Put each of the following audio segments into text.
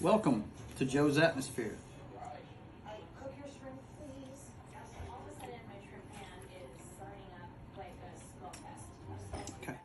Welcome to Joe's Atmosphere. Cook your shrimp, please. All of a sudden, my shrimp pan is burning up like a smoke fest. Okay.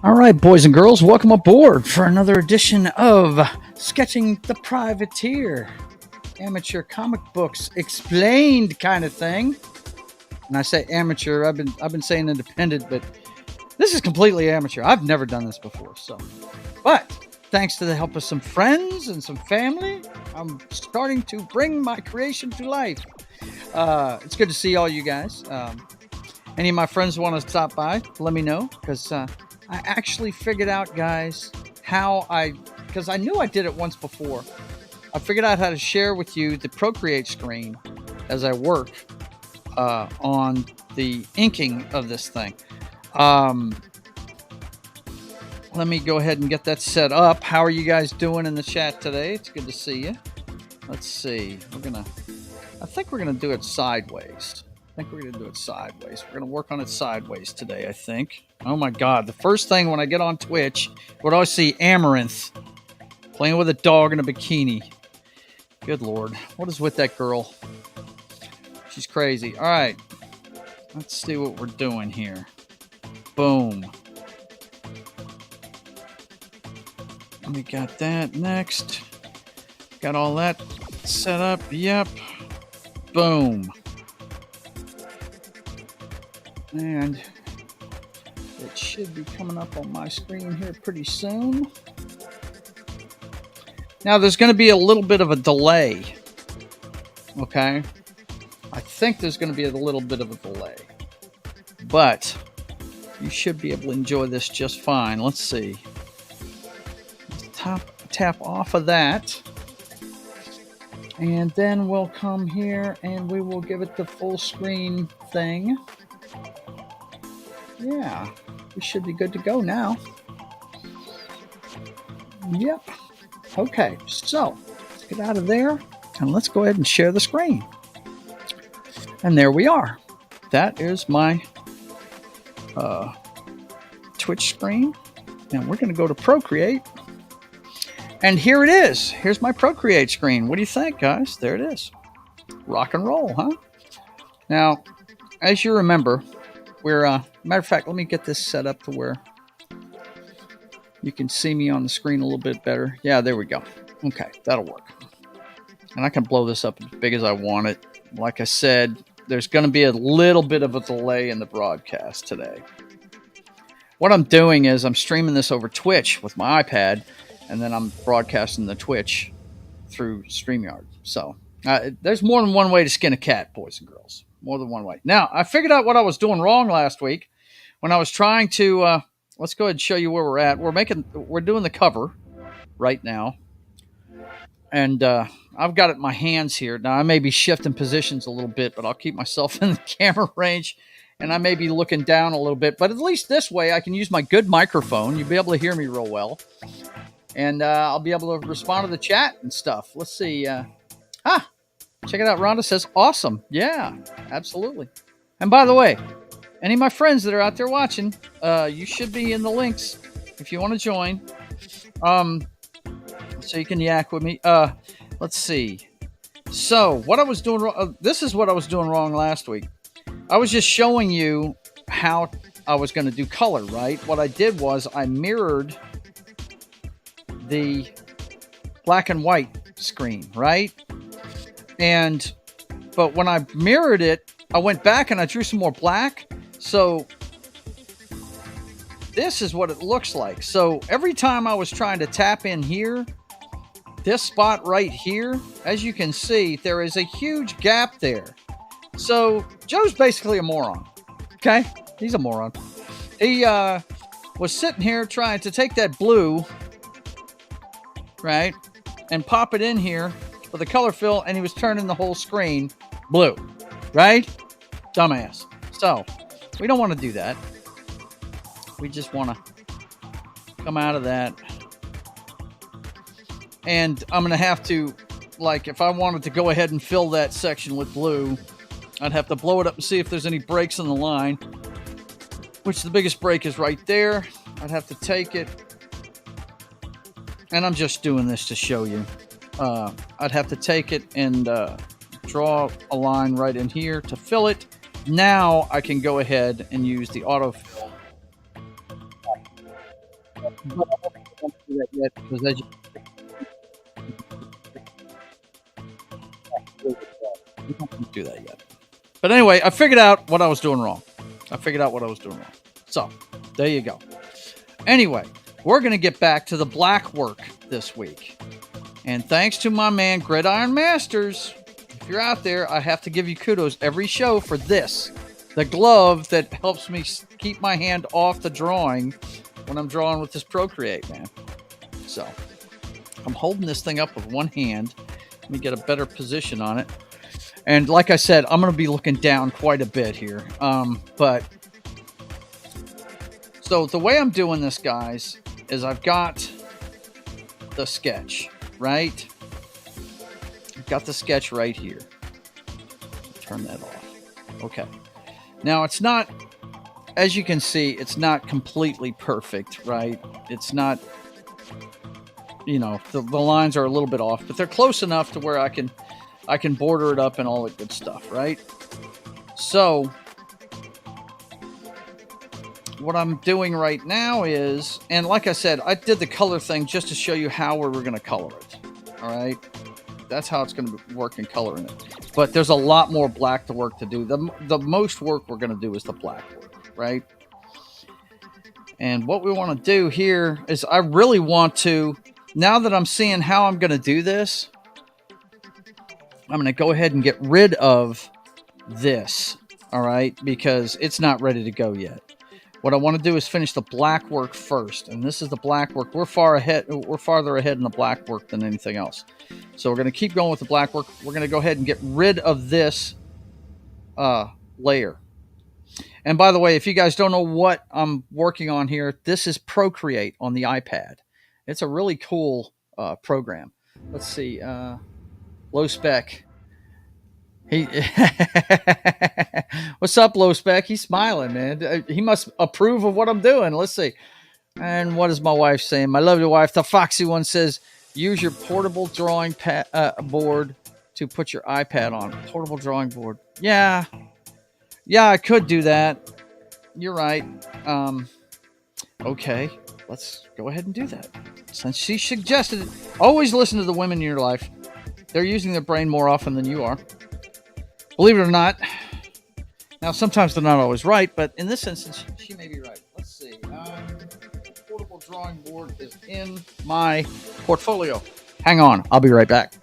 All right, boys and girls, welcome aboard for another edition of Sketching the Privateer, amateur comic books explained kind of thing. And I say amateur, I've been saying independent, but this is completely amateur. I've never done this before, but thanks to the help of some friends and some family, I'm starting to bring my creation to life. It's good to see all you guys. Any of my friends want to stop by, let me know, because I actually figured out, guys, because I knew I did it once before. I figured out how to share with you the Procreate screen as I work on the inking of this thing. Let me go ahead and get that set up. How are you guys doing in the chat today? It's good to see you. Let's see. I think we're gonna do it sideways. We're gonna work on it sideways today, I think. Oh my God. The first thing when I get on Twitch, what do I see? Amaranth playing with a dog in a bikini. Good Lord. What is with that girl? She's crazy. All right. Let's see what we're doing here. Boom. And we got that next. Got all that set up. Yep. Boom. And it should be coming up on my screen here pretty soon. Now, there's going to be a little bit of a delay. Okay? I think there's going to be a little bit of a delay. But you should be able to enjoy this just fine. Let's see. Let's tap off of that. And then we'll come here and we will give it the full screen thing. Yeah, we should be good to go now. Yep. Okay, so let's get out of there and let's go ahead and share the screen. And there we are. That is my Twitch screen. And we're going to go to Procreate. And here it is. Here's my Procreate screen. What do you think, guys? There it is. Rock and roll, huh? Now, as you remember, matter of fact, let me get this set up to where you can see me on the screen a little bit better. Yeah, there we go. Okay, that'll work. And I can blow this up as big as I want it. Like I said, there's going to be a little bit of a delay in the broadcast today. What I'm doing is I'm streaming this over Twitch with my iPad, and then I'm broadcasting the Twitch through StreamYard. So there's more than one way to skin a cat, boys and girls. More than one way. Now, I figured out what I was doing wrong last week when I was trying to. Let's go ahead and show you where we're at. We're doing the cover right now, and I've got it in my hands here. Now, I may be shifting positions a little bit, but I'll keep myself in the camera range, and I may be looking down a little bit. But at least this way, I can use my good microphone. You'll be able to hear me real well, and I'll be able to respond to the chat and stuff. Let's see. Check it out. Rhonda says, awesome. Yeah, absolutely. And by the way, any of my friends that are out there watching, you should be in the links if you want to join. So you can yak with me. Let's see. So what I was doing wrong, this is what I was doing wrong last week. I was just showing you how I was going to do color, right? What I did was I mirrored the black and white screen, right? But when I mirrored it, I went back and I drew some more black. So this is what it looks like. So every time I was trying to tap in here, this spot right here, as you can see, there is a huge gap there. So Joe's basically a moron. Okay? He's a moron. He was sitting here trying to take that blue, right, and pop it in here with a color fill, and he was turning the whole screen blue, right? Dumbass. So we don't want to do that. We just want to come out of that. And I'm going to have to, like, if I wanted to go ahead and fill that section with blue, I'd have to blow it up and see if there's any breaks in the line, which the biggest break is right there. I'd have to take it. And I'm just doing this to show you. I'd have to take it and draw a line right in here to fill it. Now I can go ahead and use the autofill. But I don't do that yet because as you we don't do that yet. But anyway, I figured out what I was doing wrong. So there you go. Anyway, we're going to get back to the black work this week. And thanks to my man, Gridiron Masters, if you're out there, I have to give you kudos every show for this. The glove that helps me keep my hand off the drawing when I'm drawing with this Procreate, man. So I'm holding this thing up with one hand. Let me get a better position on it. And like I said, I'm going to be looking down quite a bit here. So the way I'm doing this, guys, is I've got the sketch, right? I've got the sketch right here. Turn that off. Okay. Now it's not, as you can see, it's not completely perfect, right? It's not, you know, the lines are a little bit off, but they're close enough to where I can border it up and all that good stuff, right? So what I'm doing right now is, and like I said, I did the color thing just to show you how we were going to color it. All right. That's how it's going to work in coloring it. But there's a lot more black to work to do. The most work we're going to do is the black work, right? And what we want to do here is I really want to, now that I'm seeing how I'm going to do this, I'm going to go ahead and get rid of this, all right? Because it's not ready to go yet. What I want to do is finish the black work first. And this is the black work. We're farther ahead in the black work than anything else. So we're going to keep going with the black work. We're going to go ahead and get rid of this layer. And by the way, if you guys don't know what I'm working on here, this is Procreate on the iPad. It's a really cool program. Let's see. Low spec. What's up, Low Spec? He's smiling, man. He must approve of what I'm doing. Let's see. And what is my wife saying? My lovely wife, the Foxy one, says, use your portable drawing board to put your iPad on. Portable drawing board. Yeah, I could do that. You're right. Okay, let's go ahead and do that. Since she suggested it, always listen to the women in your life. They're using their brain more often than you are. Believe it or not, Now, sometimes they're not always right, but in this instance, she may be right. Let's see. Portable drawing board is in my portfolio. Hang on, I'll be right back.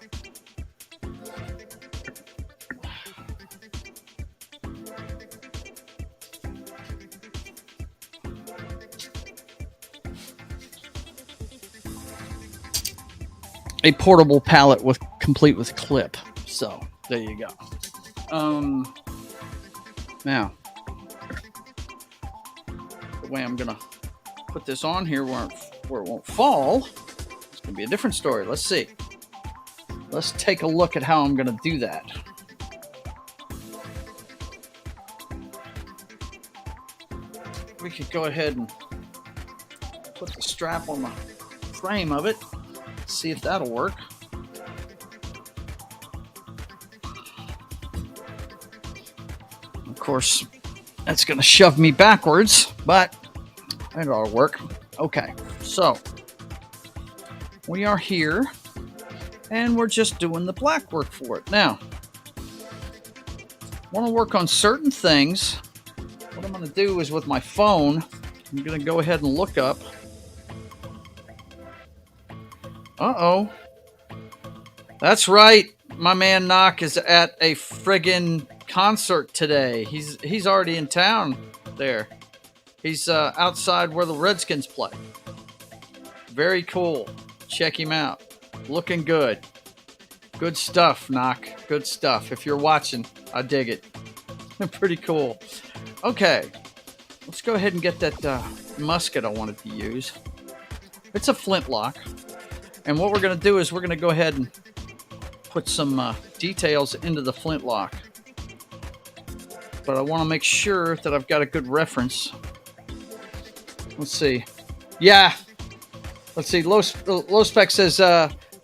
A portable palette with complete with clip. So there you go. Now, the way I'm gonna put this on here where it won't fall, it's gonna be a different story. Let's see. Let's take a look at how I'm gonna do that. We could go ahead and put the strap on the frame of it. See if that'll work. Of course, that's going to shove me backwards, but it ought to work. Okay, so we are here, and we're just doing the black work for it. Now, I want to work on certain things. What I'm going to do is with my phone, I'm going to go ahead and look up. Uh-oh. That's right. My man Knock is at a friggin' concert today. He's already in town there. He's outside where the Redskins play. Very cool. Check him out. Looking good. Good stuff, Knock. Good stuff. If you're watching, I dig it. Pretty cool. Okay. Let's go ahead and get that musket I wanted to use. It's a flintlock. And what we're going to do is we're going to go ahead and put some details into the flintlock. But I want to make sure that I've got a good reference. Let's see. Yeah. Let's see. Low Spec says,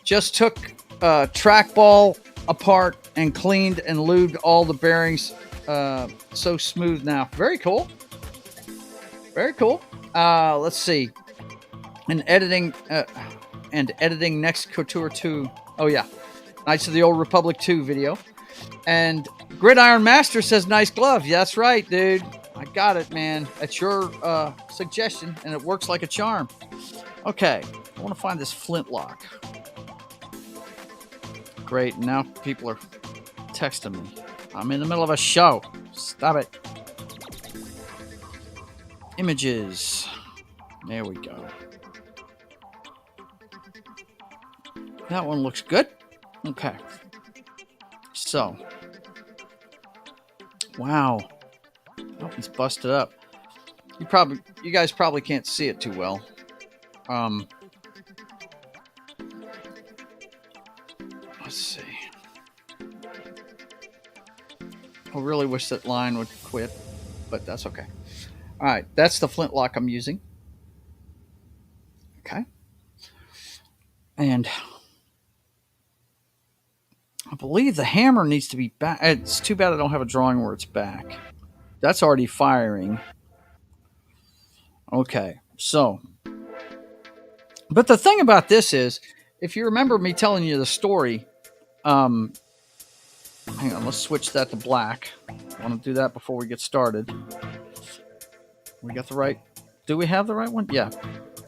just took trackball apart and cleaned and lubed all the bearings. So smooth now. Very cool. Very cool. Let's see. And editing next Couture 2. Oh, yeah. Knights of the Old Republic 2 video. And Gridiron Master says, nice glove. Yeah, that's right, dude. I got it, man. That's your suggestion, and it works like a charm. Okay. I want to find this flintlock. Great. Now people are texting me. I'm in the middle of a show. Stop it. Images. There we go. That one looks good. Okay. So. Wow. Oh, it's busted up. You guys probably can't see it too well. Let's see. I really wish that line would quit, but that's okay. All right, that's the flintlock I'm using. Okay. And I believe the hammer needs to be back. It's too bad I don't have a drawing where it's back. That's already firing. Okay, so. But the thing about this is, if you remember me telling you the story, hang on, let's switch that to black. I want to do that before we get started. We got the right. Do we have the right one? Yeah.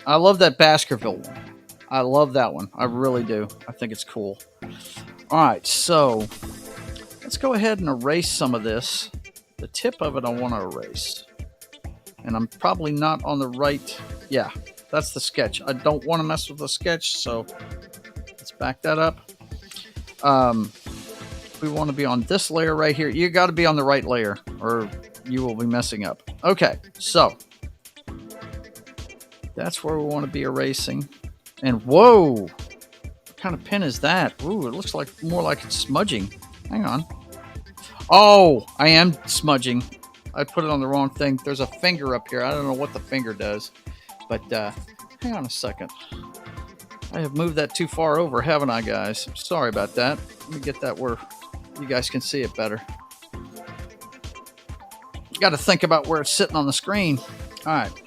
I love that Baskerville one. I love that one. I really do. I think it's cool. All right, so let's go ahead and erase some of this. The tip of it I want to erase. And I'm probably not on the right. Yeah, that's the sketch. I don't want to mess with the sketch, so let's back that up. We want to be on this layer right here. You got to be on the right layer or you will be messing up. Okay, so that's where we want to be erasing. And whoa, what kind of pen is that? Ooh, it looks like more like it's smudging. Hang on. Oh, I am smudging. I put it on the wrong thing. There's a finger up here. I don't know what the finger does, but hang on a second. I have moved that too far over, haven't I, guys? Sorry about that. Let me get that where you guys can see it better. You got to think about where it's sitting on the screen. All right.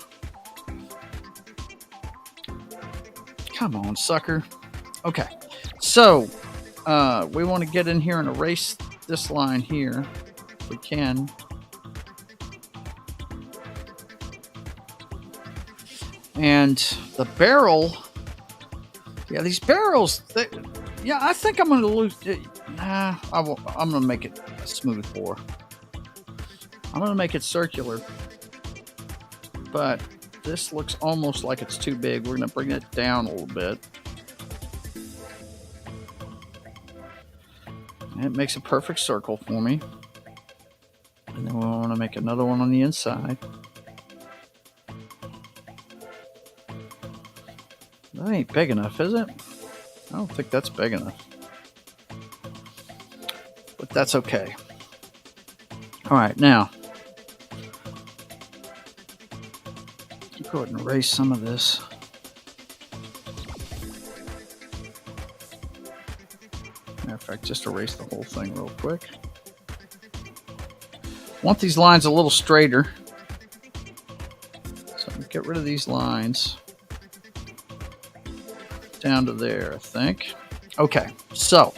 Come on, sucker. Okay. So, we want to get in here and erase this line here, if we can. And the barrel, yeah, these barrels, yeah, I think I'm going to lose. Nah, I won't, I'm going to make it a smooth bore. I'm going to make it circular. But this looks almost like it's too big. We're going to bring it down a little bit. And it makes a perfect circle for me. And then we want to make another one on the inside. That ain't big enough, is it? I don't think that's big enough. But that's okay. All right, now. Go ahead and erase some of this. Matter of fact, just erase the whole thing real quick. Want these lines a little straighter. So get rid of these lines. Down to there, I think. Okay, so.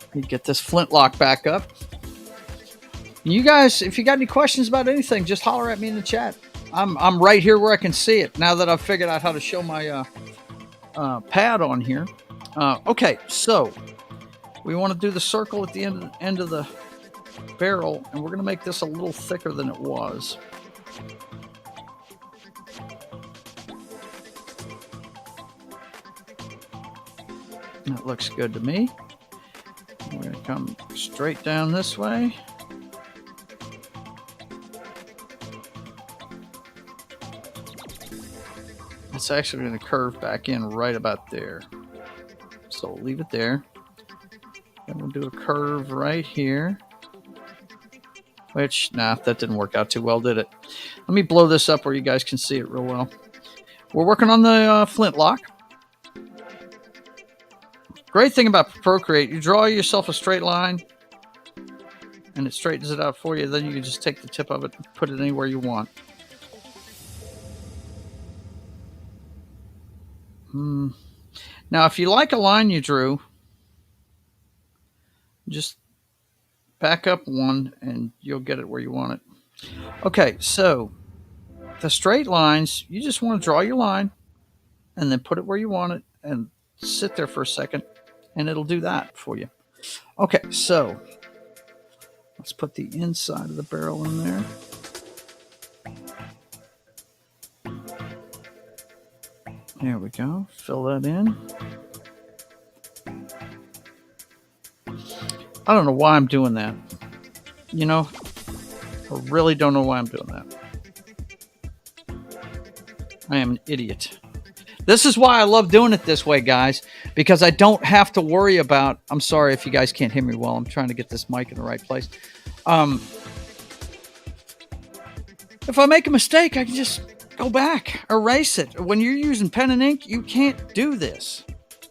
Let me get this flintlock back up. You guys, if you got any questions about anything, just holler at me in the chat. I'm right here where I can see it now that I've figured out how to show my pad on here. Okay, so we want to do the circle at the end of the barrel, and we're going to make this a little thicker than it was. That looks good to me. We're going to come straight down this way. It's actually going to curve back in right about there. So we'll leave it there. And we'll do a curve right here. Which, nah, that didn't work out too well, did it? Let me blow this up where you guys can see it real well. We're working on the flintlock. Great thing about Procreate, you draw yourself a straight line and it straightens it out for you. Then you can just take the tip of it and put it anywhere you want. Now, if you like a line you drew, just back up one and you'll get it where you want it. Okay, so the straight lines, you just want to draw your line and then put it where you want it and sit there for a second and it'll do that for you. Okay, so let's put the inside of the barrel in there. There we go. Fill that in. I don't know why I'm doing that. You know, I really don't know why I'm doing that. I am an idiot. This is why I love doing it this way, guys, because I don't have to worry about... I'm sorry if you guys can't hear me well. I'm trying to get this mic in the right place. If I make a mistake, I can just go back, erase it. When you're using pen and ink, you can't do this.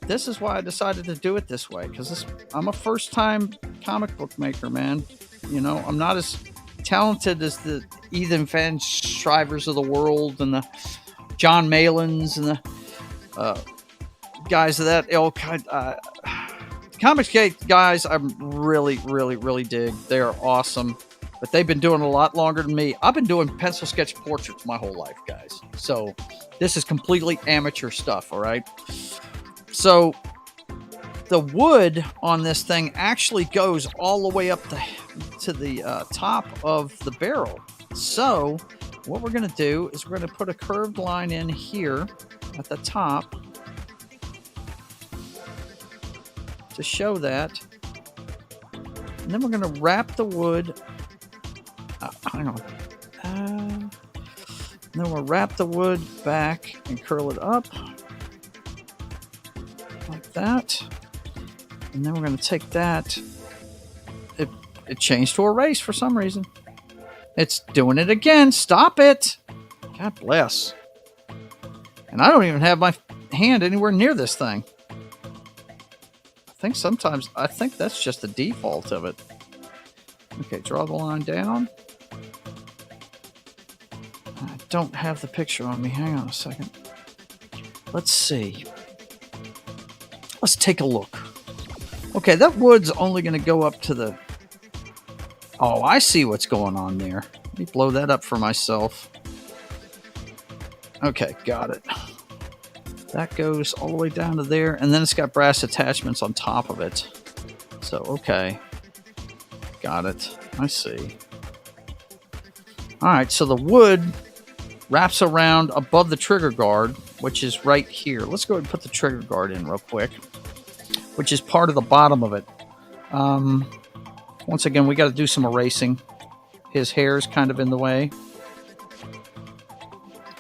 This is why I decided to do it this way, because I'm a first-time comic book maker, man. You know, I'm not as talented as the Ethan Van Shrivers of the world and the John Malins and the guys of that ilk. Comics guys, I really, really, really dig. They are awesome. But they've been doing it a lot longer than me. I've been doing pencil sketch portraits my whole life, guys. So this is completely amateur stuff, all right? So the wood on this thing actually goes all the way up to the top of the barrel. So what we're going to do is we're going to put a curved line in here at the top to show that. And then we're going to wrap the wood... hang on. Then we'll wrap the wood back and curl it up like that. And then we're going to take that. It changed to erase for some reason. It's doing it again. Stop it. God bless. And I don't even have my hand anywhere near this thing. I think that's just the default of it. Okay, draw the line down. I don't have the picture on me. Hang on a second. Let's see. Let's take a look. Okay, that wood's only going to go up to the... Oh, I see what's going on there. Let me blow that up for myself. Okay, got it. That goes all the way down to there, and then it's got brass attachments on top of it. So, okay. Got it. I see. All right, so the wood wraps around above the trigger guard, which is right here. Let's go ahead and put the trigger guard in real quick, which is part of the bottom of it. Once again, we got to do some erasing. His hair is kind of in the way.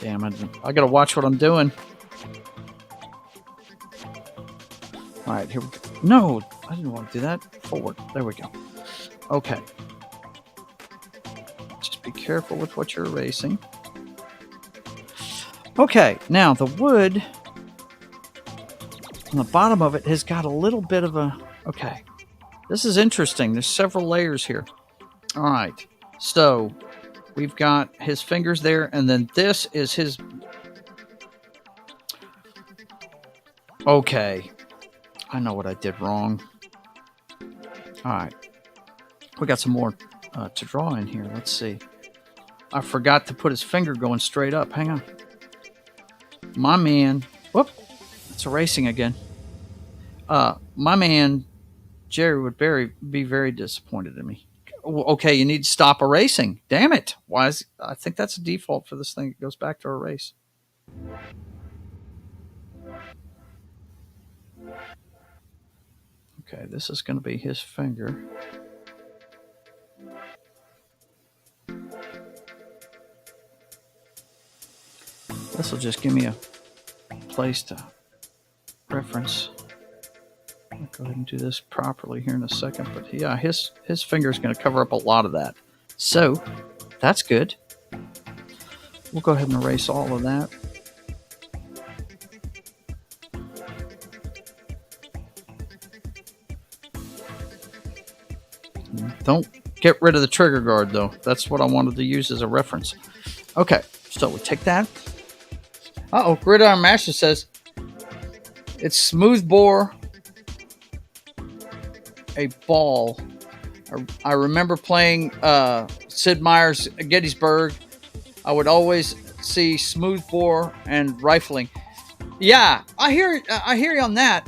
Damn it. I got to watch what I'm doing. All right, here we go. No, I didn't want to do that. Forward. There we go. Okay. Just be careful with what you're erasing. Okay, now the wood on the bottom of it has got a little bit of a... Okay, this is interesting. There's several layers here. All right, so we've got his fingers there, and then this is his... Okay, I know what I did wrong. All right, we got some more to draw in here. Let's see. I forgot to put his finger going straight up. Hang on. My man... Whoop, it's erasing again. My man, Jerry, would be very disappointed in me. Okay, you need to stop erasing. Damn it. Why is... I think that's a default for this thing. It goes back to erase. Okay, this is going to be his finger. This will just give me a place to reference. I'll go ahead and do this properly here in a second. But yeah, his finger is going to cover up a lot of that. So that's good. We'll go ahead and erase all of that. Don't get rid of the trigger guard, though. That's what I wanted to use as a reference. Okay, so we take that. Uh-oh, Gridiron Master says it's smooth bore a ball. I remember playing Sid Meier's Gettysburg. I would always see smooth bore and rifling. Yeah, I hear you on that.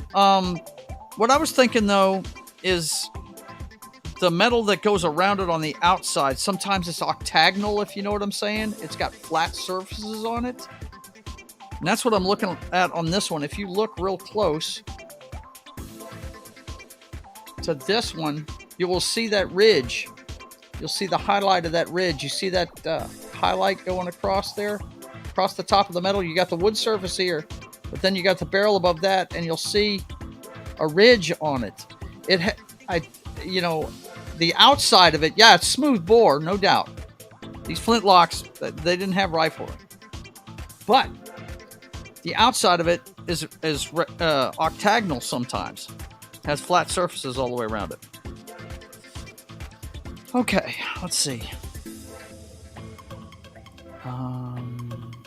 What I was thinking though is the metal that goes around it on the outside. Sometimes it's octagonal, if you know what I'm saying. It's got flat surfaces on it. And that's what I'm looking at on this one. If you look real close to this one, you will see that ridge. You'll see the highlight of that ridge. You see that highlight going across there, across the top of the metal. You got the wood surface here, but then you got the barrel above that, and you'll see a ridge on it. The outside of it, yeah, it's smooth bore, no doubt. These flintlocks, they didn't have rifle, but the outside of it is octagonal sometimes. Has flat surfaces all the way around it. Okay, let's see.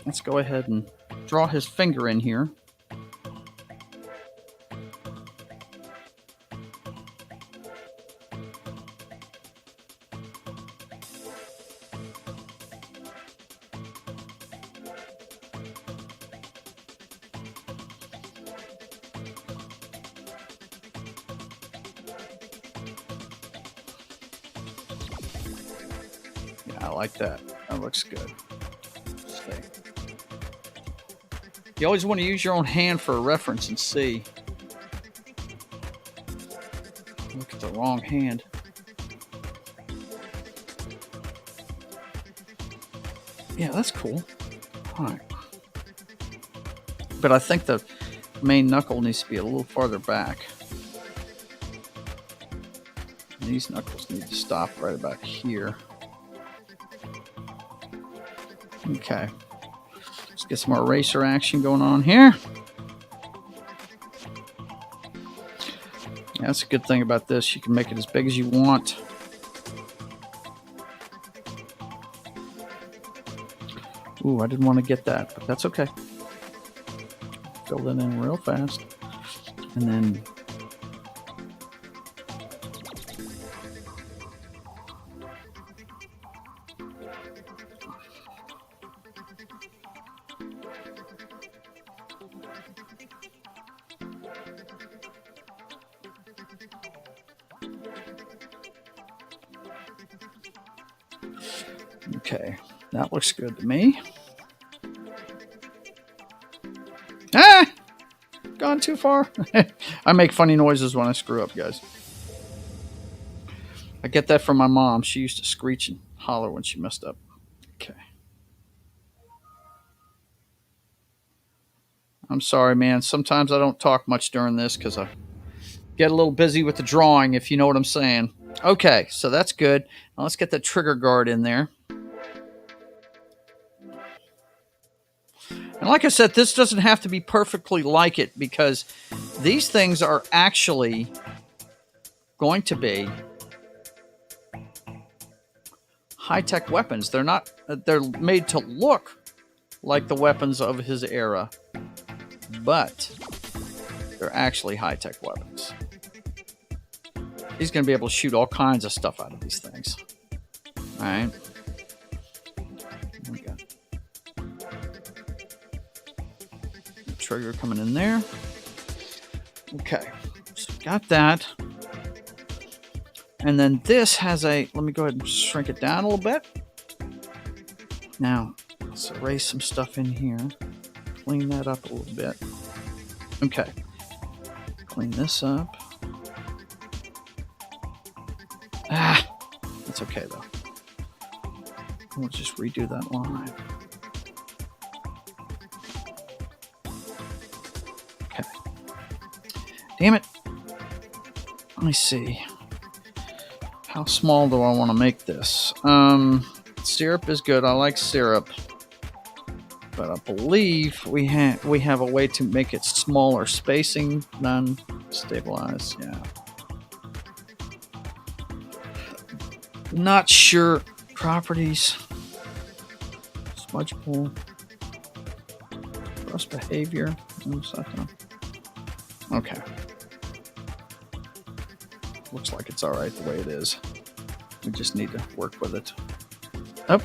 Let's go ahead and draw his finger in here. I like that. That looks good. Stay. You always want to use your own hand for a reference and see. Look at the wrong hand. Yeah, that's cool. All right. But I think the main knuckle needs to be a little farther back. These knuckles need to stop right about here. Okay, let's get some more eraser action going on here. Yeah, that's a good thing about this. You can make it as big as you want. Ooh, I didn't want to get that, but that's okay. Fill that in real fast. And then Okay, that looks good to me. Ah! Gone too far. I make funny noises when I screw up, guys. I get that from my mom. She used to screech and holler when she messed up. Okay. I'm sorry, man. Sometimes I don't talk much during this because I get a little busy with the drawing, if you know what I'm saying. Okay, so that's good. Now let's get the trigger guard in there. And like I said, this doesn't have to be perfectly like it because these things are actually going to be high-tech weapons. They're not, they're made to look like the weapons of his era, but they're actually high-tech weapons. He's going to be able to shoot all kinds of stuff out of these things. All right. We got the trigger coming in there. Okay. So got that. And then this has a, let me go ahead and shrink it down a little bit. Now, let's erase some stuff in here. Clean that up a little bit. Okay. Clean this up. Ah, that's okay though. We'll just redo that line. Okay. Damn it. Let me see. How small do I want to make this? Syrup is good. I like syrup. But I believe we have a way to make it smaller. Spacing, none. Stabilize, yeah. Not sure. Properties. Smudge pool. Gross behavior. Okay. Looks like it's alright the way it is. We just need to work with it. Up.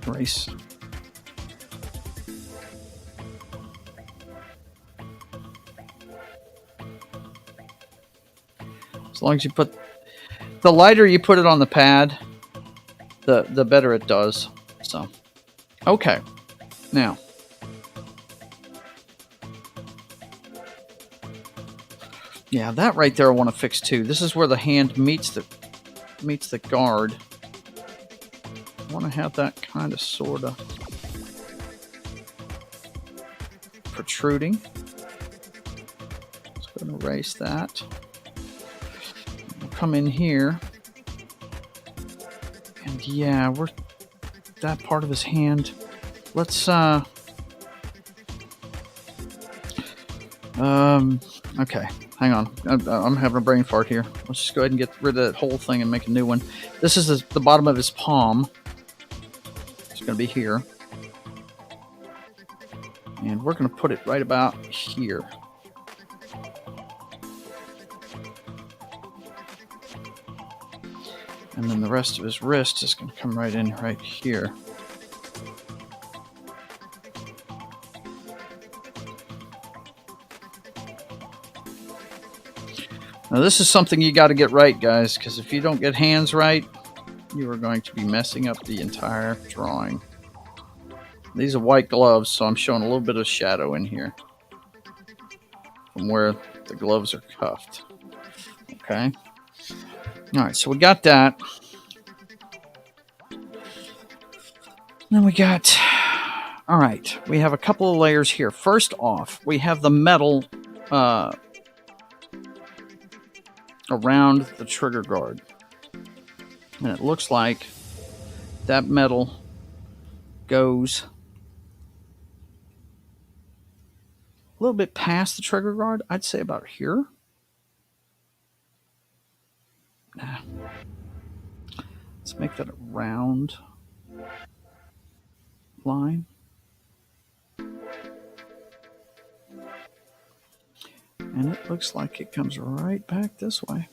Erase. As long as you put... The lighter you put it on the pad, the better it does. So, okay. Now, yeah, that right there I want to fix too. This is where the hand meets the guard. I want to have that kind of sort of protruding. Let's go and erase that. We'll come in here. And yeah, we're that part of his hand. Let's okay, hang on. I'm having a brain fart here. Let's just go ahead and get rid of that whole thing and make a new one. This is the bottom of his palm. It's going to be here. And we're going to put it right about here. And then the rest of his wrist is going to come right in right here. Now this is something you got to get right, guys, because if you don't get hands right, you are going to be messing up the entire drawing. These are white gloves, so I'm showing a little bit of shadow in here from where the gloves are cuffed. Okay. All right, so we got that. Then we got... All right, we have a couple of layers here. First off, we have the metal around the trigger guard. And it looks like that metal goes a little bit past the trigger guard. I'd say about here. Nah. Let's make that a round line. And it looks like it comes right back this way.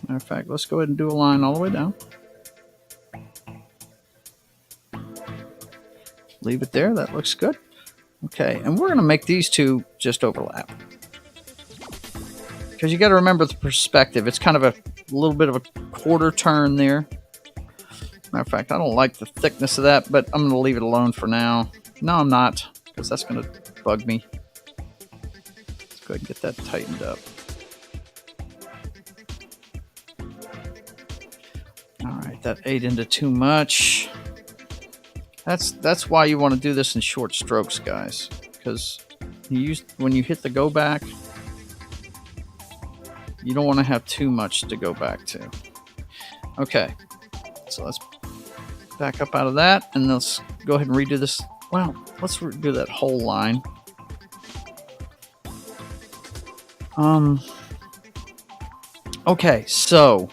Matter of fact, let's go ahead and do a line all the way down. leave it there. That looks good. Okay, and we're going to make these two just overlap. Because you got to remember the perspective. It's kind of a little bit of a quarter turn there. Matter of fact, I don't like the thickness of that, but I'm going to leave it alone for now. No, I'm not, because that's going to bug me. Let's go ahead and get that tightened up. All right, that ate into too much. That's why you want to do this in short strokes, guys, because when you hit the go back, you don't want to have too much to go back to. Okay, so let's back up out of that, and let's go ahead and redo this. Well, let's redo that whole line. Okay, so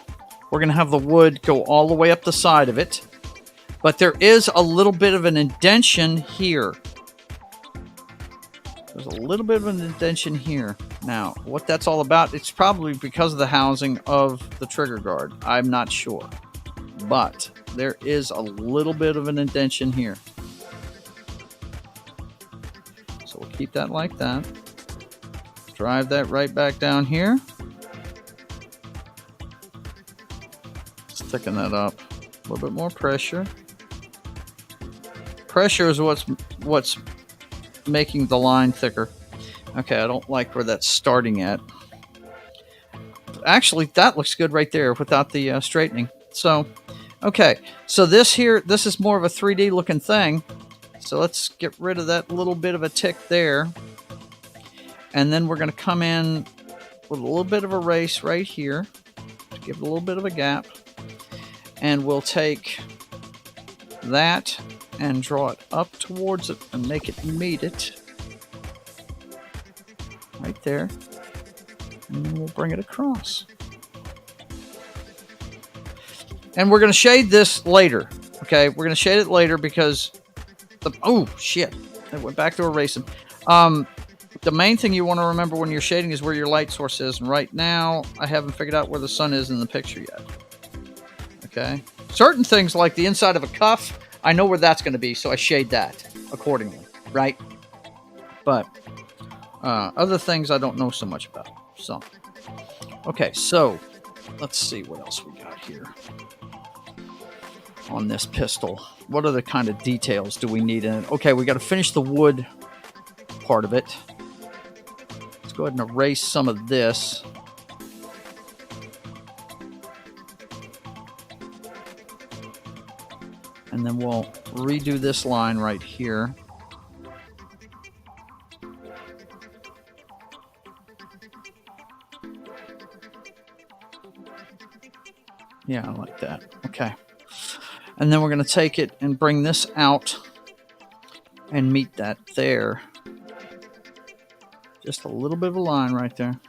we're going to have the wood go all the way up the side of it. But there is a little bit of an indentation here. There's a little bit of an indentation here. Now, what that's all about, it's probably because of the housing of the trigger guard. I'm not sure. But there is a little bit of an indentation here. So we'll keep that like that. Drive that right back down here. Let's thicken that up. A little bit more pressure. Pressure is what's making the line thicker. Okay, I don't like where that's starting at. Actually, that looks good right there without the straightening. So, okay, so this is more of a 3D looking thing. So let's get rid of that little bit of a tick there. And then we're going to come in with a little bit of a race right here to give it a little bit of a gap. And we'll take that and draw it up towards it and make it meet it. Right there. And then we'll bring it across. And we're going to shade this later. Okay, we're going to shade it later because oh shit, it went back to erasing. The main thing you want to remember when you're shading is where your light source is. And right now, I haven't figured out where the sun is in the picture yet. Okay. Certain things like the inside of a cuff, I know where that's going to be, so I shade that accordingly, right? But other things I don't know so much about. So, okay, so let's see what else we got here on this pistol. What other kind of details do we need in it? Okay, we got to finish the wood part of it. Let's go ahead and erase some of this. And then we'll redo this line right here. Yeah, I like that. Okay. And then we're going to take it and bring this out and meet that there. Just a little bit of a line right there.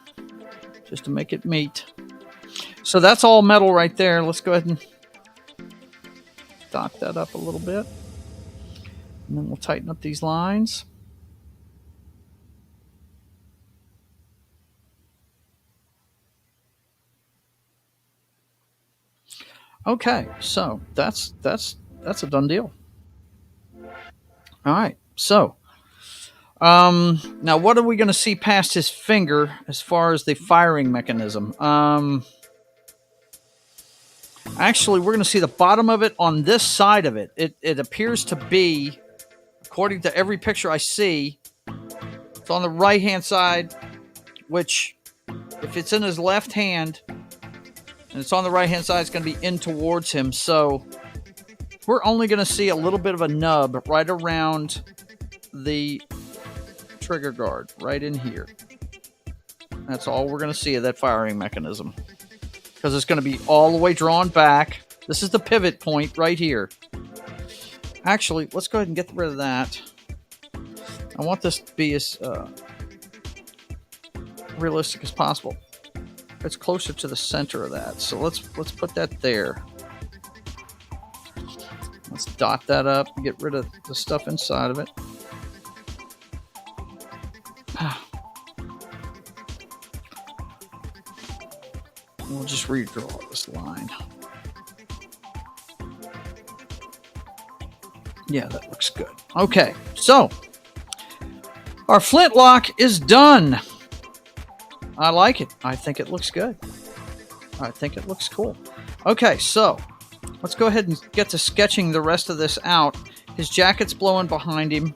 Just to make it meet. So that's all metal right there. Let's go ahead and dot that up a little bit. And then we'll tighten up these lines. Okay, so that's a done deal. All right, so now what are we going to see past his finger as far as the firing mechanism? Actually, we're going to see the bottom of it on this side of it. It appears to be, according to every picture I see, it's on the right-hand side, which, if it's in his left hand, and it's on the right-hand side, it's going to be in towards him. So we're only going to see a little bit of a nub right around the trigger guard, right in here. That's all we're going to see of that firing mechanism. Because it's going to be all the way drawn back. This is the pivot point right here. Actually, let's go ahead and get rid of that. I want this to be as realistic as possible. It's closer to the center of that, so let's put that there. Let's dot that up and get rid of the stuff inside of it. We'll just redraw this line. Yeah, that looks good. Okay, so our flintlock is done. I like it. I think it looks good. I think it looks cool. Okay, so let's go ahead and get to sketching the rest of this out. His jacket's blowing behind him.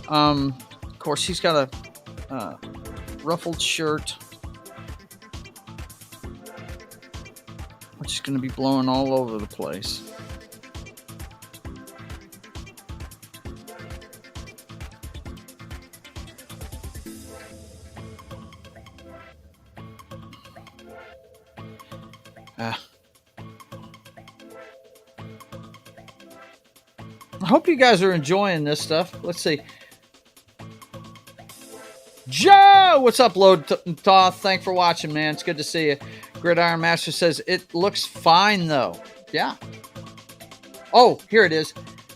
Of course, he's got a ruffled shirt, which is going to be blowing all over the place. I hope you guys are enjoying this stuff. Let's see. Joe, what's up, Load Toth? Thanks for watching, man. It's good to see you. Gridiron Master says it looks fine though. Yeah. Oh, here it is.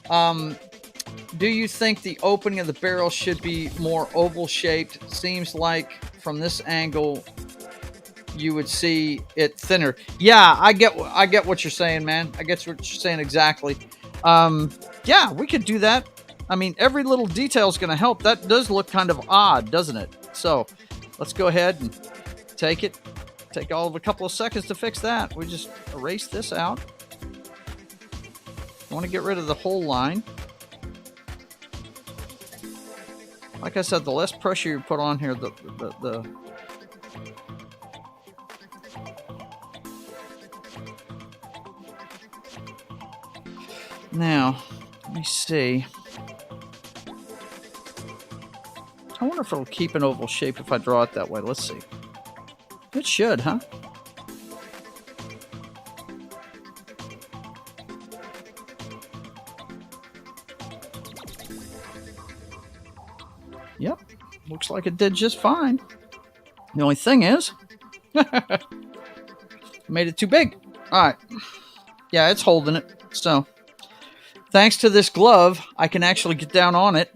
Do you think the opening of the barrel should be more oval shaped? Seems like from this angle you would see it thinner. Yeah, I get what you're saying, man. I get what you're saying exactly. Yeah, we could do that. I mean, every little detail is going to help. That does look kind of odd, doesn't it? So let's go ahead and take it. Take all of a couple of seconds to fix that. We just erase this out. I want to get rid of the whole line. Like I said, the less pressure you put on here, the Now, let me see. I wonder if it'll keep an oval shape if I draw it that way. Let's see. It should, huh? Yep. Looks like it did just fine. The only thing is, made it too big. All right. Yeah, it's holding it. So, thanks to this glove, I can actually get down on it.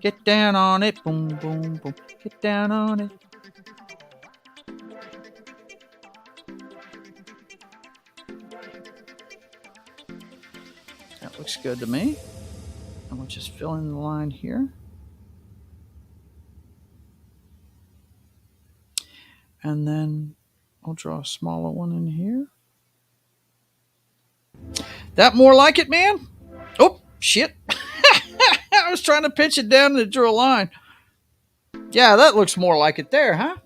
Get down on it. Boom, boom, boom. Get down on it. That looks good to me. And we'll just fill in the line here. And then I'll draw a smaller one in here. That more like it, man? Oh, shit. I was trying to pinch it down and draw a line. Yeah, that looks more like it there, huh?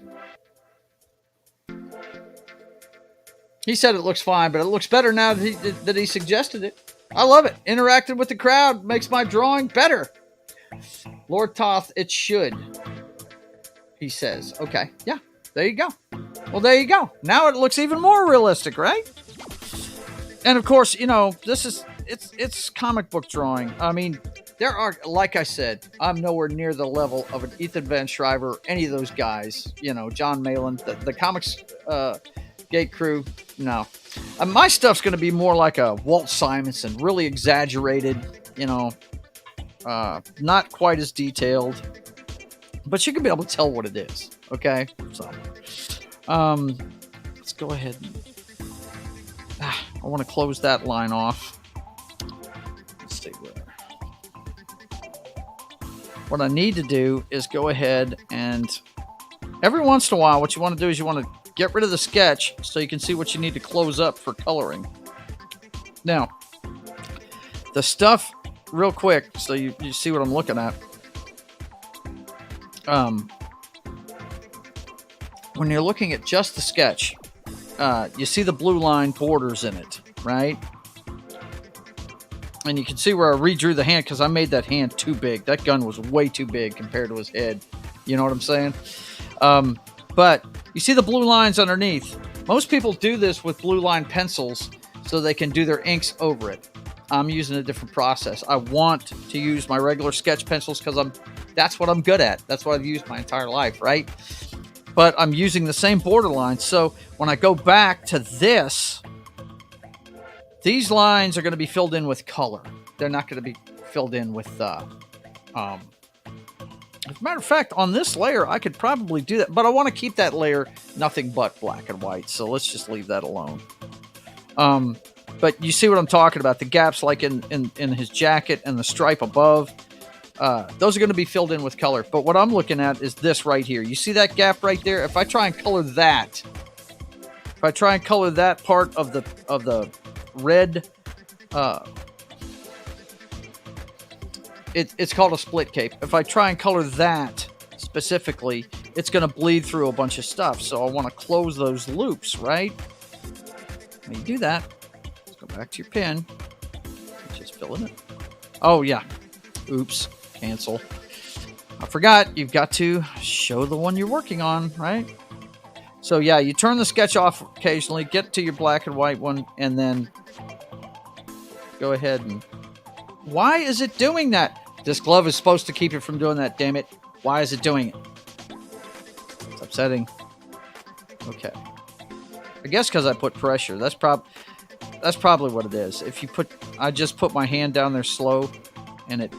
He said it looks fine, but it looks better now that he suggested it. I love it. Interacting with the crowd makes my drawing better. Lord Toth, it should. He says. Okay, yeah, there you go. Well, there you go. Now it looks even more realistic, right? And of course, you know, it's comic book drawing. I mean, there are, like I said, I'm nowhere near the level of an Ethan Van Schreiber, any of those guys, you know, John Malin, the comics gate crew. No. My stuff's going to be more like a Walt Simonson, really exaggerated, you know, not quite as detailed, but you can be able to tell what it is. Okay. So, let's go ahead and, I want to close that line off. Let's see where. What I need to do is go ahead and every once in a while, what you want to do is you want to get rid of the sketch so you can see what you need to close up for coloring. Now, the stuff, real quick, so you see what I'm looking at. When you're looking at just the sketch, you see the blue line borders in it, right? And you can see where I redrew the hand because I made that hand too big. That gun was way too big compared to his head. You know what I'm saying? But you see the blue lines underneath. Most people do this with blue line pencils so they can do their inks over it. I'm using a different process. I want to use my regular sketch pencils because that's what I'm good at. That's what I've used my entire life, right? But I'm using the same border lines. So when I go back to this, these lines are going to be filled in with color. They're not going to be filled in with, as a matter of fact, on this layer, I could probably do that. But I want to keep that layer nothing but black and white. So let's just leave that alone. But you see what I'm talking about. The gaps like in his jacket and the stripe above. Those are going to be filled in with color. But what I'm looking at is this right here. You see that gap right there? If I try and color that, part of the red, it's called a split cape. If I try and color that specifically, it's going to bleed through a bunch of stuff. So I want to close those loops, right? When you do that, let's go back to your pen. Just fill in it. Oh, yeah. Oops. Cancel. I forgot. You've got to show the one you're working on, right? So, yeah, you turn the sketch off occasionally, get to your black and white one, and then go ahead and... Why is it doing that? This glove is supposed to keep it from doing that, damn it. Why is it doing it? It's upsetting. Okay. I guess because I put pressure. That's probably what it is. If you put... I just put my hand down there slow, and it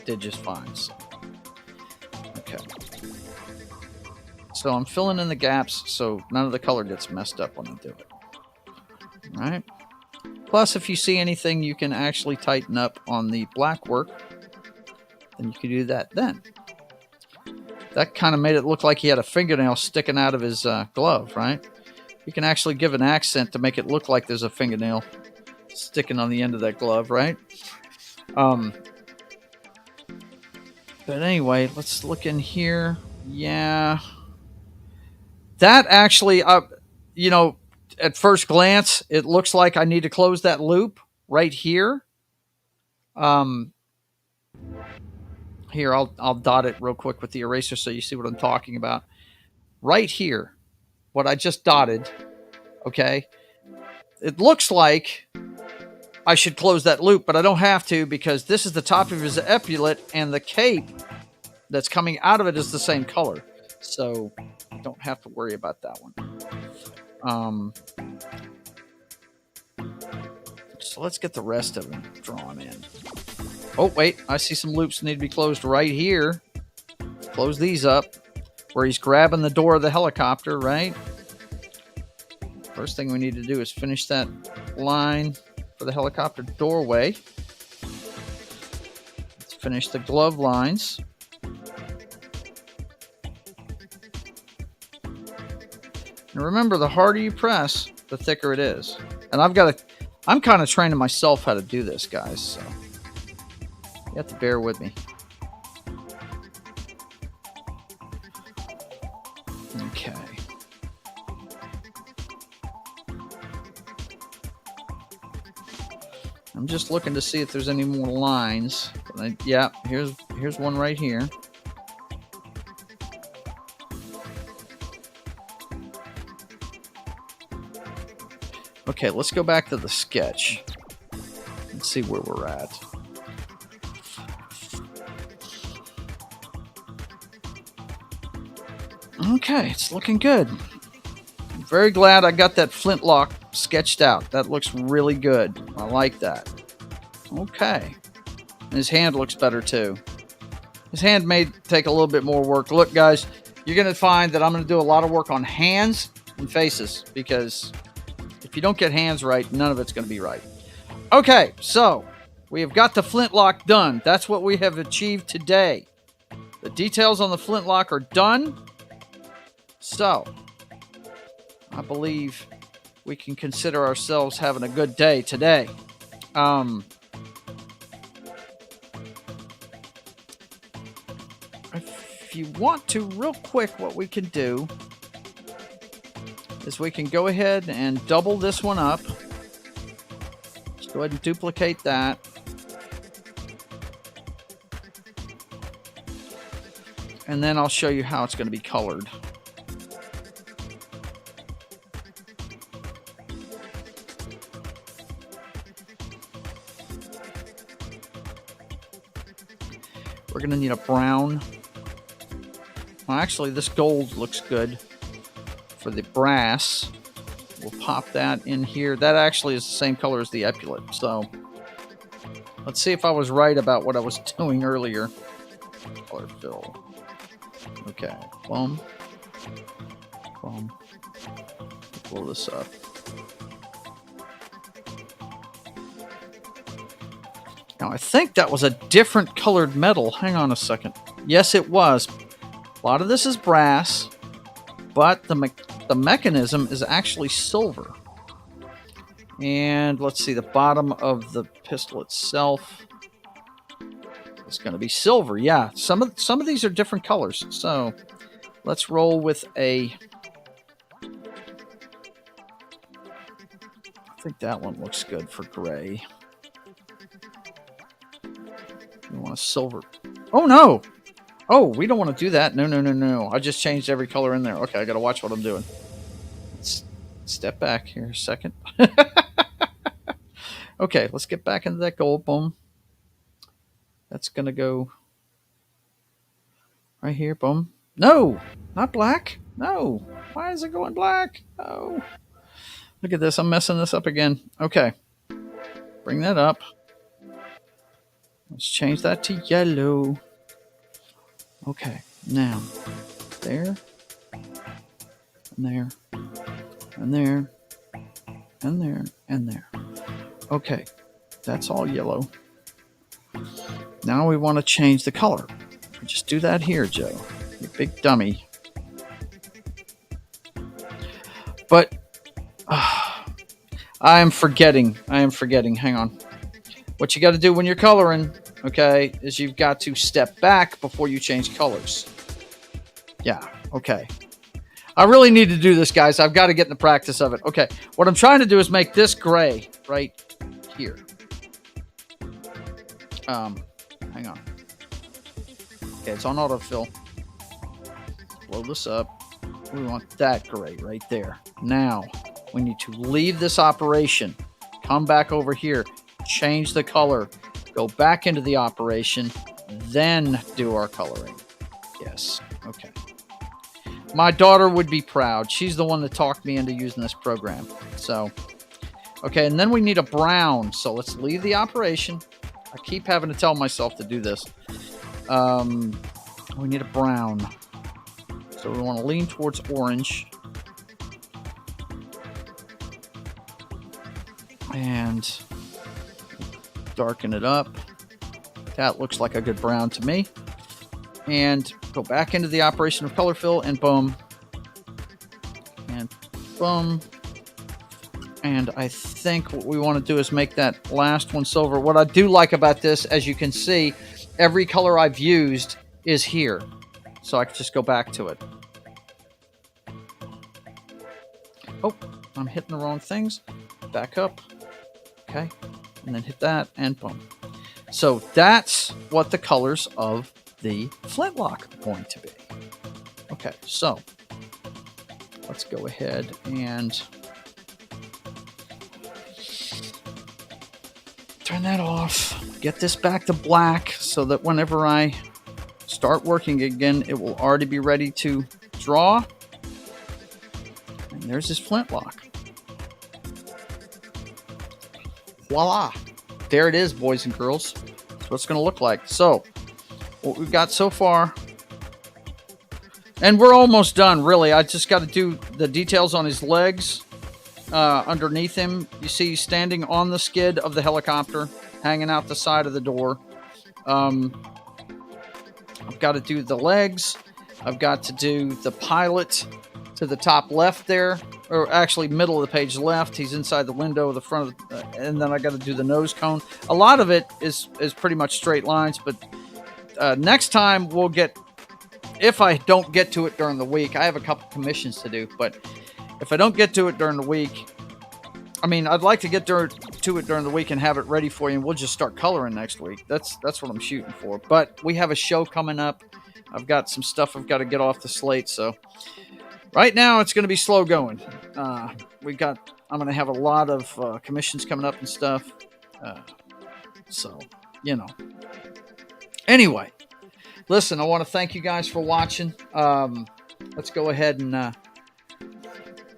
did just fine. So. Okay. So I'm filling in the gaps so none of the color gets messed up when I do it. All right. Plus, if you see anything you can actually tighten up on the black work, then you can do that then. That kind of made it look like he had a fingernail sticking out of his glove, right? You can actually give an accent to make it look like there's a fingernail sticking on the end of that glove, right? But anyway, let's look in here. Yeah. That actually, you know, at first glance, it looks like I need to close that loop right here. Here, I'll dot it real quick with the eraser so you see what I'm talking about. Right here, what I just dotted, okay? It looks like I should close that loop, but I don't have to because this is the top of his epaulet and the cape that's coming out of it is the same color. So I don't have to worry about that one. So let's get the rest of them drawn in. Oh, wait, I see some loops that need to be closed right here. Close these up where he's grabbing the door of the helicopter, right? First thing we need to do is finish that line for the helicopter doorway. Let's finish the glove lines. And remember, the harder you press, the thicker it is. And I'm kind of training myself how to do this, guys, so you have to bear with me. Okay. I'm just looking to see if there's any more lines. Yeah, here's one right here. Okay, let's go back to the sketch and see where we're at. Okay, it's looking good. I'm very glad I got that flintlock sketched out. That looks really good. I like that. Okay. And his hand looks better too. His hand may take a little bit more work. Look, guys, you're going to find that I'm going to do a lot of work on hands and faces because if you don't get hands right, none of it's going to be right. Okay, so we have got the flintlock done. That's what we have achieved today. The details on the flintlock are done. So, I believe we can consider ourselves having a good day today. If you want to, real quick, what we can do is we can go ahead and double this one up. Just go ahead and duplicate that. And then I'll show you how it's going to be colored. We're going to need a brown. Well, actually, this gold looks good for the brass. We'll pop that in here. That actually is the same color as the epaulet. So let's see if I was right about what I was doing earlier. Color fill. Okay. Boom. Boom. Blow this up. Now, I think that was a different colored metal. Hang on a second. Yes, it was. A lot of this is brass, but the mechanism is actually silver. And let's see, the bottom of the pistol itself is going to be silver. Yeah, some of these are different colors. So let's roll with a. I think that one looks good for gray. We want a silver. Oh no! Oh, we don't want to do that. No. I just changed every color in there. Okay, I got to watch what I'm doing. Let's step back here a second. Okay, let's get back into that gold. Boom. That's going to go right here. Boom. No, not black. No. Why is it going black? Oh. Look at this. I'm messing this up again. Okay. Bring that up. Let's change that to yellow. Okay. Now, there, and there, and there, and there, and there. Okay. That's all yellow. Now we want to change the color. Just do that here, Joe. You big dummy. But I am forgetting. Hang on. What you got to do when you're coloring, okay, is you've got to step back before you change colors. Yeah, okay. I really need to do this, guys. I've got to get in the practice of it. Okay, what I'm trying to do is make this gray right here. Hang on. Okay, it's on autofill. Blow this up. We want that gray right there. Now, we need to leave this operation. Come back over here. Change the color. Go back into the operation. Then do our coloring. Yes. Okay. My daughter would be proud. She's the one that talked me into using this program. So, okay, and then we need a brown. So let's leave the operation. I keep having to tell myself to do this. We need a brown. So we want to lean towards orange. And darken it up. That looks like a good brown to me. And go back into the operation of color fill and boom. And boom. And I think what we want to do is make that last one silver. What I do like about this, as you can see, every color I've used is here. So I can just go back to it. Oh, I'm hitting the wrong things. Back up. Okay. And then hit that and boom. So that's what the colors of the flintlock are going to be. Okay, so let's go ahead and turn that off. Get this back to black so that whenever I start working again, it will already be ready to draw. And there's his flintlock. Voila. There it is, boys and girls. That's what it's going to look like. So, what we've got so far, and we're almost done, really. I just got to do the details on his legs. Underneath him, you see he's standing on the skid of the helicopter, hanging out the side of the door. I've got to do the legs. I've got to do the pilot to the top left there, or actually middle of the page left. He's inside the window, the front of, and then I got to do the nose cone. A lot of it is pretty much straight lines, but next time we'll get, if I don't get to it during the week, I have a couple commissions to do, but if I don't get to it during the week, I mean, I'd like to get to it during the week and have it ready for you, and we'll just start coloring next week. That's what I'm shooting for. But we have a show coming up. I've got some stuff I've got to get off the slate, so right now it's going to be slow going. I'm going to have a lot of commissions coming up and stuff. So, you know. Anyway, listen, I want to thank you guys for watching. Let's go ahead and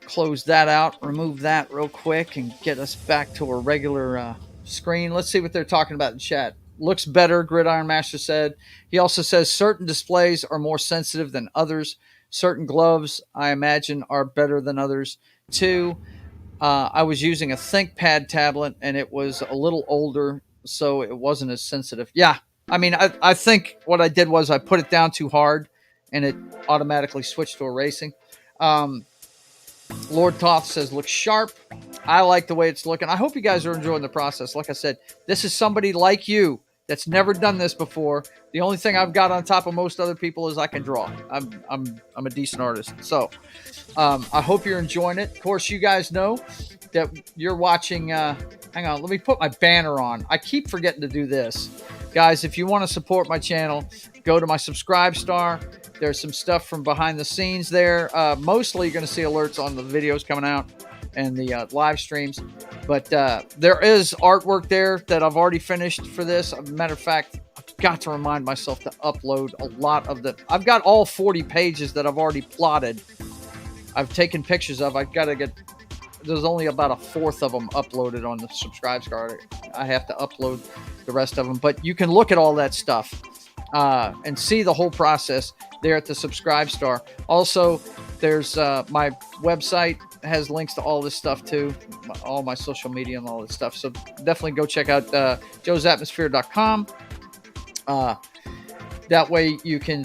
close that out, remove that real quick, and get us back to a regular screen. Let's see what they're talking about in chat. Looks better, Gridiron Master said. He also says certain displays are more sensitive than others. Certain gloves, I imagine, are better than others. Two, I was using a ThinkPad tablet, and it was a little older. so it wasn't as sensitive. Yeah, I mean, I think what I did was I put it down too hard, and it automatically switched to erasing. Um, Lord Toth says looks sharp. I like the way it's looking. I hope you guys are enjoying the process. Like I said, this is somebody like you that's never done this before. The only thing I've got on top of most other people is I can draw. I'm a decent artist. So I hope you're enjoying it. Of course, you guys know that you're watching. Hang on, let me put my banner on. I keep forgetting to do this. Guys, if you want to support my channel, go to my subscribe star. There's some stuff from behind the scenes there. Mostly you're going to see alerts on the videos coming out and the live streams. But there is artwork there that I've already finished for this. As a matter of fact, I've got to remind myself to upload a lot of the... I've got all 40 pages that I've already plotted. I've taken pictures of. I've got to get... There's only about a fourth of them uploaded on the subscribe card. I have to upload the rest of them. But you can look at all that stuff and see the whole process there at the subscribe star. Also, there's my website has links to all this stuff too, all my social media and all this stuff. So definitely go check out joesatmosphere.com. That way you can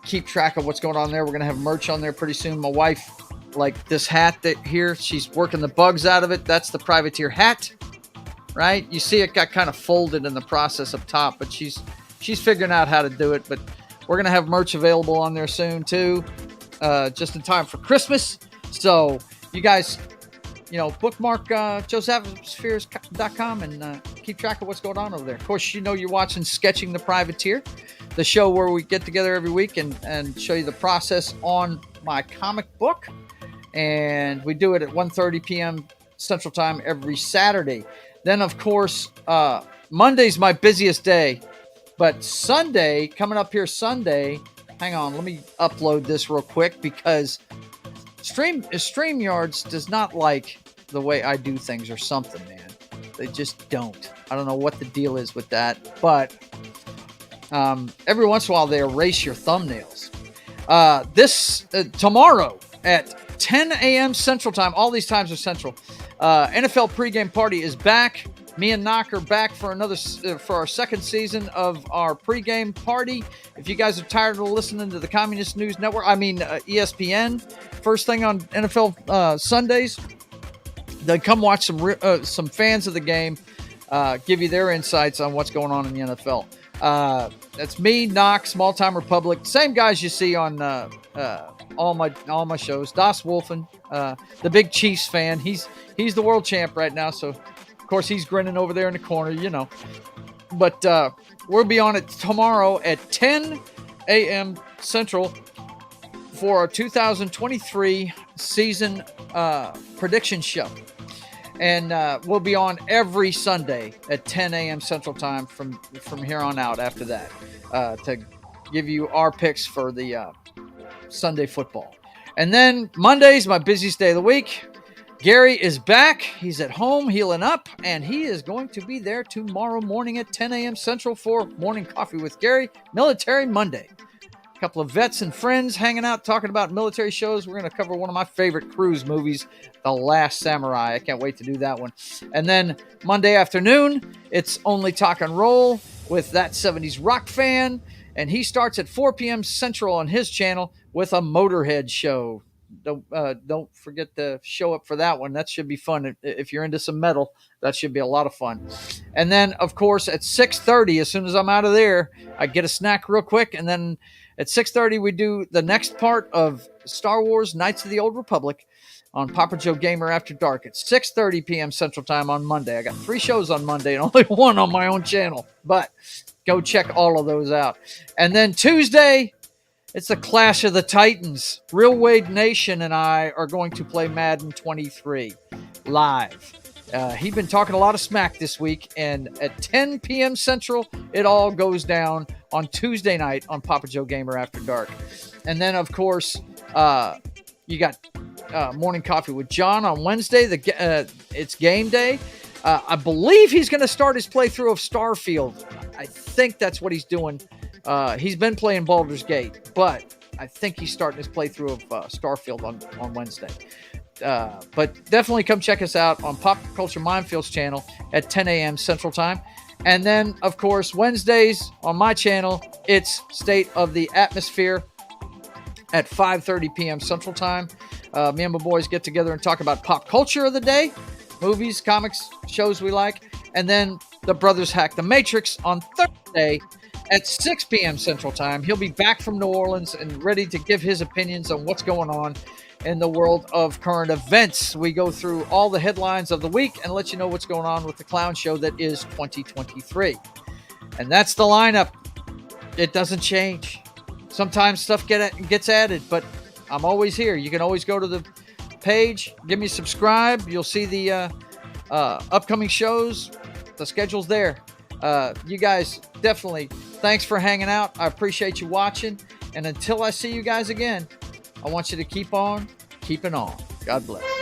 keep track of what's going on there. We're going to have merch on there pretty soon. My wife, like this hat that here, she's working the bugs out of it. That's the privateer hat, right? You see it got kind of folded in the process up top, but she's figuring out how to do it. But we're going to have merch available on there soon too, just in time for Christmas. So you guys, bookmark joesatmospheres.com and keep track of what's going on over there. Of course, you're watching Sketching the Privateer, the show where we get together every week and show you the process on my comic book. And we do it at 1:30 p.m. Central Time every Saturday. Then, of course, Monday's my busiest day. But Sunday, coming up here Sunday, hang on, let me upload this real quick because StreamYards does not like the way I do things or something, man. They just don't. I don't know what the deal is with that. But every once in a while, they erase your thumbnails. Tomorrow at 10 a.m. Central Time, all these times are Central, NFL pregame party is back. Me and Knock are back for for our second season of our pregame party. If you guys are tired of listening to the Communist News Network, ESPN, first thing on NFL Sundays, then come watch some fans of the game give you their insights on what's going on in the NFL. That's me, Knock, Small Time Republic, same guys you see on all my shows. Das Wolfen, the big Chiefs fan. He's the world champ right now, so of course he's grinning over there in the corner, But we'll be on it tomorrow at 10 a.m. Central for our 2023 season prediction show. And we'll be on every Sunday at 10 a.m. Central Time from here on out after that to give you our picks for the Sunday football. And then Monday's my busiest day of the week. Gary is back. He's at home healing up, and he is going to be there tomorrow morning at 10 a.m. Central for Morning Coffee with Gary, Military Monday. A couple of vets and friends hanging out, talking about military shows. We're going to cover one of my favorite cruise movies, The Last Samurai. I can't wait to do that one. And then Monday afternoon, it's Only Talk and Roll with That 70s Rock Fan, and he starts at 4 p.m. Central on his channel with a Motorhead show. Don't forget to show up for that one. That should be fun. If you're into some metal, that should be a lot of fun. And then, of course, at 6:30, as soon as I'm out of there, I get a snack real quick. And then at 6:30, we do the next part of Star Wars Knights of the Old Republic on Papa Joe Gamer After Dark at 6:30 p.m. Central Time on Monday. I got 3 shows on Monday and only one on my own channel. But go check all of those out. And then Tuesday, it's the Clash of the Titans. Real Wade Nation and I are going to play Madden 23 live. He's been talking a lot of smack this week, and at 10 p.m. Central, it all goes down on Tuesday night on Papa Joe Gamer After Dark. And then, of course, you got Morning Coffee with John on Wednesday. It's game day. I believe he's going to start his playthrough of Starfield. I think that's what he's doing. He's been playing Baldur's Gate, but I think he's starting his playthrough of Starfield on Wednesday. But definitely come check us out on Pop Culture Mindfield's channel at 10 a.m. Central Time. And then, of course, Wednesdays on my channel, it's State of the Atmosphere at 5:30 p.m. Central Time. Me and my boys get together and talk about pop culture of the day, movies, comics, shows we like. And then the brothers hack the Matrix on Thursday at 6 p.m. Central Time. He'll be back from New Orleans and ready to give his opinions on what's going on in the world of current events. We go through all the headlines of the week and let you know what's going on with the clown show that is 2023. And that's the lineup. It doesn't change. Sometimes stuff gets added, but I'm always here. You can always go to the page, give me a subscribe. You'll see the upcoming shows. The schedule's there. You guys, definitely, thanks for hanging out. I appreciate you watching. And until I see you guys again, I want you to keep on keeping on. God bless.